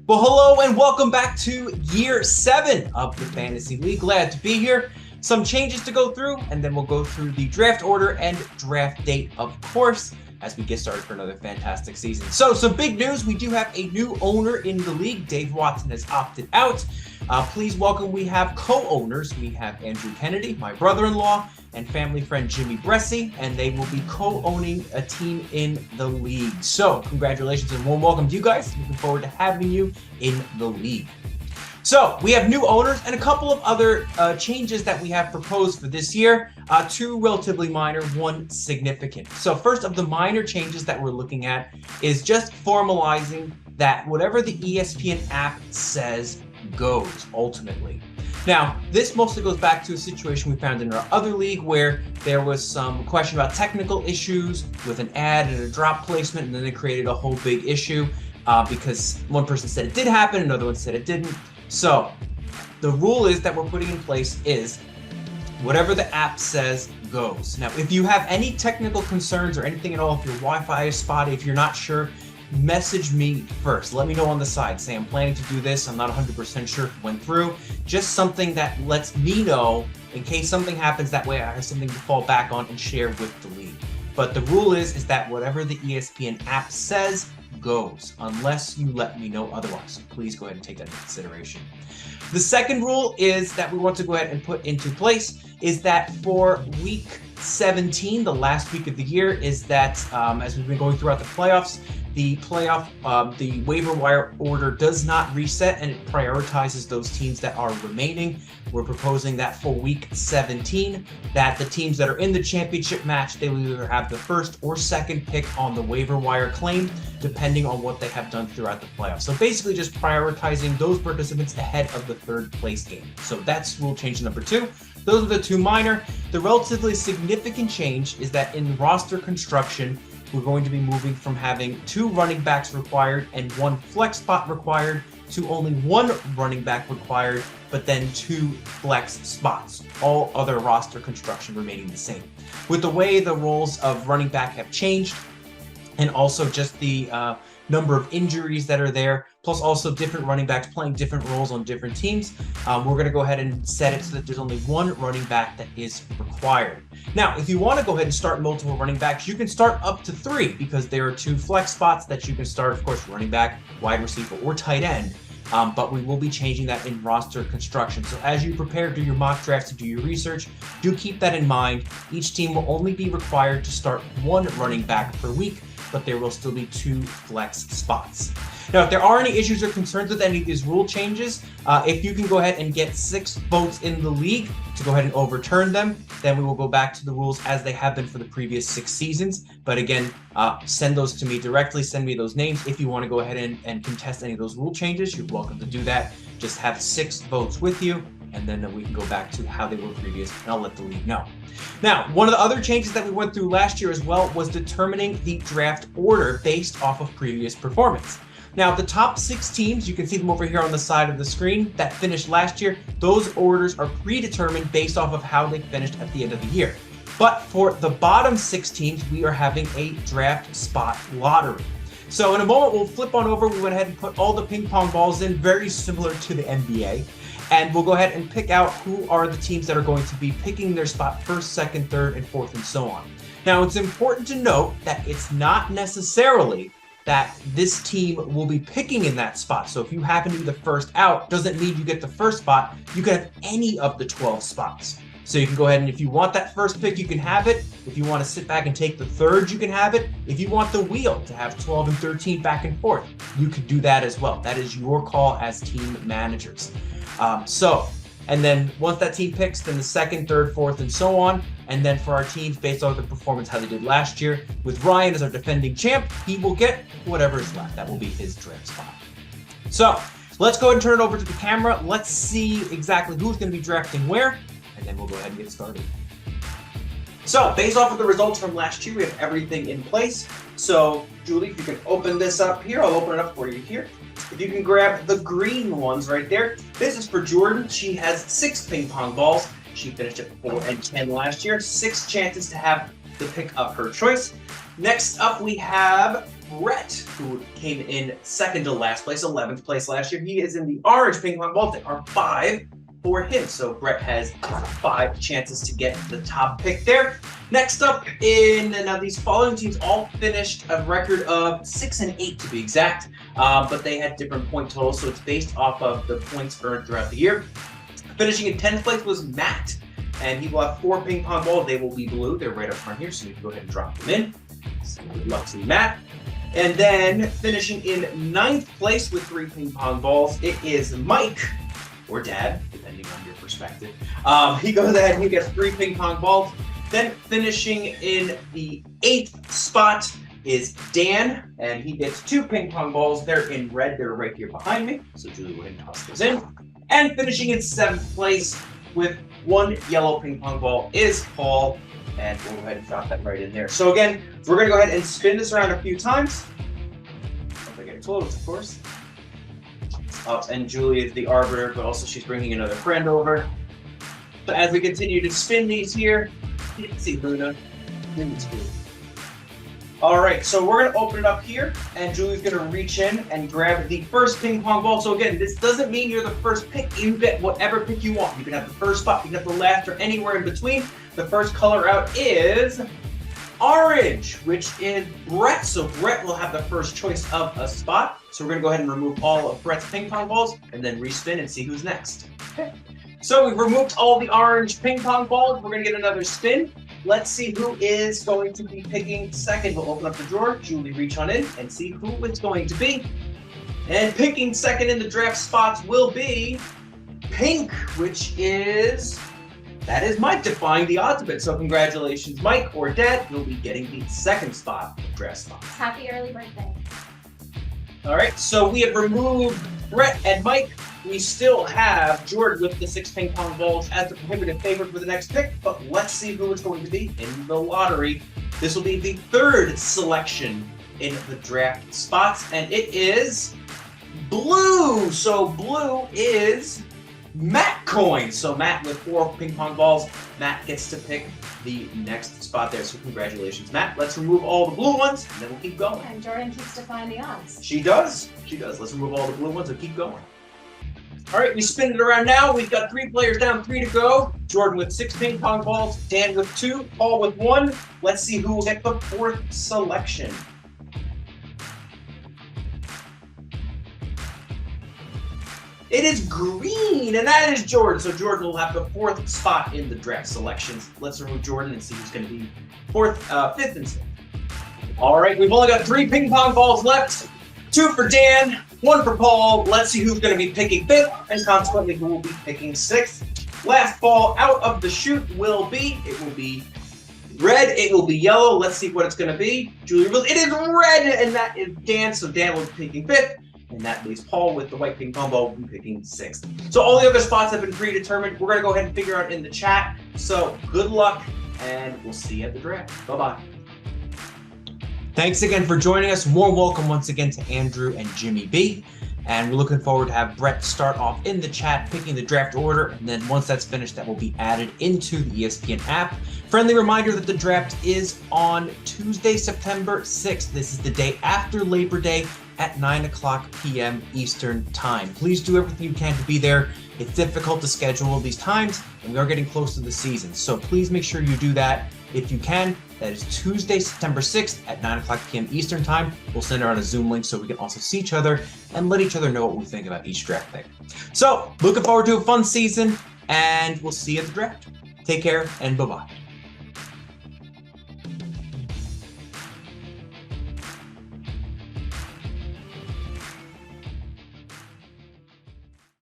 Well, hello and welcome back to year 7 of the Fantasy League. Glad to be here. Some changes to go through, and then we'll go through the draft order and draft date, of course, as we get started for another fantastic season. So, some big news. We do have a new owner in the league. Dave Watson has opted out. Please welcome, we have co-owners. We have Andrew Kennedy, my brother-in-law, and family friend Jimmy Bresci, and they will be co-owning a team in the league. So, congratulations and warm welcome to you guys. Looking forward to having you in the league. So, we have new owners and a couple of other changes that we have proposed for this year. Two relatively minor, one significant. So, first of the minor changes that we're looking at is just formalizing that whatever the ESPN app says goes, ultimately. Now, this mostly goes back to a situation we found in our other league where there was some question about technical issues with an ad and a drop placement, and then it created a whole big issue because one person said it did happen, another one said it didn't. So, the rule is that we're putting in place is whatever the app says goes. Now, if you have any technical concerns or anything at all, if your Wi-Fi is spotty, if you're not sure, message me first. Let me know on the side. Say I'm planning to do this. I'm not 100% sure if it went through. Just something that lets me know in case something happens. That way I have something to fall back on and share with the league. But the rule is that whatever the ESPN app says goes, unless you let me know otherwise. So please go ahead and take that into consideration. The second rule is that we want to go ahead and put into place is that for week 17, the last week of the year, is that as we've been going throughout the playoffs, the waiver wire order does not reset and it prioritizes those teams that are remaining. We're proposing that for week 17, that the teams that are in the championship match, they will either have the first or second pick on the waiver wire claim, depending on what they have done throughout the playoffs. So basically just prioritizing those participants ahead of the third place game. So that's rule change number 2. Those are the two minor. The relatively significant change is that in roster construction, we're going to be moving from having 2 running backs required and 1 flex spot required to only 1 running back required, but then 2 flex spots. All other roster construction remaining the same. With the way the roles of running back have changed, and also just the number of injuries that are there, plus also different running backs playing different roles on different teams, we're going to go ahead and set it so that there's only 1 running back that is required. Now, if you want to go ahead and start multiple running backs, you can start up to 3 because there are 2 flex spots that you can start, of course, running back, wide receiver, or tight end. But we will be changing that in roster construction. So as you prepare, do your mock drafts, do your research, do keep that in mind. Each team will only be required to start 1 running back per week, but there will still be 2 flex spots. Now, if there are any issues or concerns with any of these rule changes, if you can go ahead and get 6 votes in the league to go ahead and overturn them, then we will go back to the rules as they have been for the previous 6 seasons. But again, send those to me directly. Send me those names. If you want to go ahead and contest any of those rule changes, you're welcome to do that. Just have 6 votes with you, and then we can go back to how they were previous, and I'll let the league know. Now, one of the other changes that we went through last year as well was determining the draft order based off of previous performance. Now, the top 6 teams, you can see them over here on the side of the screen, that finished last year, those orders are predetermined based off of how they finished at the end of the year. But for the bottom 6 teams, we are having a draft spot lottery. So in a moment, we'll flip on over. We went ahead and put all the ping pong balls in, very similar to the NBA. And we'll go ahead and pick out who are the teams that are going to be picking their spot first, second, third, and fourth, and so on. Now, it's important to note that it's not necessarily that this team will be picking in that spot. So if you happen to be the first out, doesn't mean you get the first spot. You can have any of the 12 spots. So you can go ahead and if you want that first pick, you can have it. If you want to sit back and take the third, you can have it. If you want the wheel to have 12 and 13 back and forth, you could do that as well. That is your call as team managers. And then once that team picks, then the second, third, fourth, and so on. And then for our teams, based on the performance, how they did last year, with Ryan as our defending champ, he will get whatever is left. That will be his draft spot. So let's go ahead and turn it over to the camera. Let's see exactly who's going to be drafting where, and then we'll go ahead and get started. So based off of the results from last year, we have everything in place. So Julie, if you can open this up here, I'll open it up for you here. If you can grab the green ones right there. This is for Jordan. She has 6 ping pong balls. She finished at 4 and 10 last year. 6 chances to have the pick of her choice. Next up, we have Brett, who came in second to last place, 11th place last year. He is in the orange ping pong balls. There are 5 for him. So Brett has 5 chances to get the top pick there. Next up now these following teams all finished a record of 6 and 8 to be exact, but they had different point totals, so it's based off of the points earned throughout the year. Finishing in 10th place was Matt, and he will have 4 ping pong balls. They will be blue. They're right up front here, so you can go ahead and drop them in. So good luck to Matt. And then finishing in 9th place with 3 ping pong balls, it is Mike, or Dad, depending on your perspective. He goes ahead and he gets 3 ping pong balls. Then finishing in the 8th spot is Dan, and he gets 2 ping pong balls. They're in red. They're right here behind me. So Julie will go ahead and toss those in. And finishing in 7th place with 1 yellow ping pong ball is Paul. And we'll go ahead and drop that right in there. So again, we're going to go ahead and spin this around a few times. Don't forget totals, of course. And Julie is the arbiter, but also she's bringing another friend over. So as we continue to spin these here, you can see Luna. All right, so we're going to open it up here, and Julie's going to reach in and grab the first ping pong ball. So again, this doesn't mean you're the first pick. You get whatever pick you want. You can have the first spot, you can have the last, or anywhere in between. The first color out is orange, which is Brett. So Brett will have the first choice of a spot. So we're going to go ahead and remove all of Brett's ping pong balls, and then respin and see who's next. Okay. So we've removed all the orange ping pong balls. We're going to get another spin. Let's see who is going to be picking second. We'll open up the drawer. Julie, reach on in and see who it's going to be. And picking second in the draft spots will be pink, that is Mike, defying the odds of it. So congratulations, Mike, or Dad. You'll be getting the second spot of draft spots. Happy early birthday. All right, so we have removed Brett and Mike. We still have Jordan with the 6 ping pong balls as the prohibitive favorite for the next pick, but let's see who it's going to be in the lottery. This will be the 3rd selection in the draft spots, and it is blue. So blue is Matt Coin. So Matt with 4 ping pong balls. Matt gets to pick the next spot there. So congratulations, Matt. Let's remove all the blue ones, and then we'll keep going. And Jordan keeps defying the odds. She does. She does. Let's remove all the blue ones and keep going. All right, we spin it around now. We've got 3 players down, 3 to go. Jordan with 6 ping pong balls, Dan with 2, Paul with 1. Let's see who will get the 4th selection. It is green, and that is Jordan. So Jordan will have the 4th spot in the draft selections. Let's remove Jordan and see who's going to be 5th and 6th. All right, we've only got 3 ping pong balls left. 2 for Dan, 1 for Paul. Let's see who's going to be picking 5th, and consequently who will be picking 6th. Last ball out of the chute will be red, it will be yellow. Let's see what it's going to be. Julie, it is red, and that is Dan. So Dan will be picking 5th, and that leaves Paul with the white ping pong ball will be picking 6th. So all the other spots have been predetermined. We're going to go ahead and figure out in the chat. So good luck, and we'll see you at the draft. Bye-bye. Thanks again for joining us. Warm welcome once again to Andrew and Jimmy B. And we're looking forward to have Brett start off in the chat, picking the draft order. And then once that's finished, that will be added into the ESPN app. Friendly reminder that the draft is on Tuesday, September 6th. This is the day after Labor Day at 9:00 p.m. Eastern Time. Please do everything you can to be there. It's difficult to schedule these times, and we are getting close to the season. So please make sure you do that if you can. That is Tuesday, September 6th at 9:00 p.m. Eastern Time. We'll send out a Zoom link so we can also see each other and let each other know what we think about each draft pick. So looking forward to a fun season, and we'll see you at the draft. Take care, and bye-bye.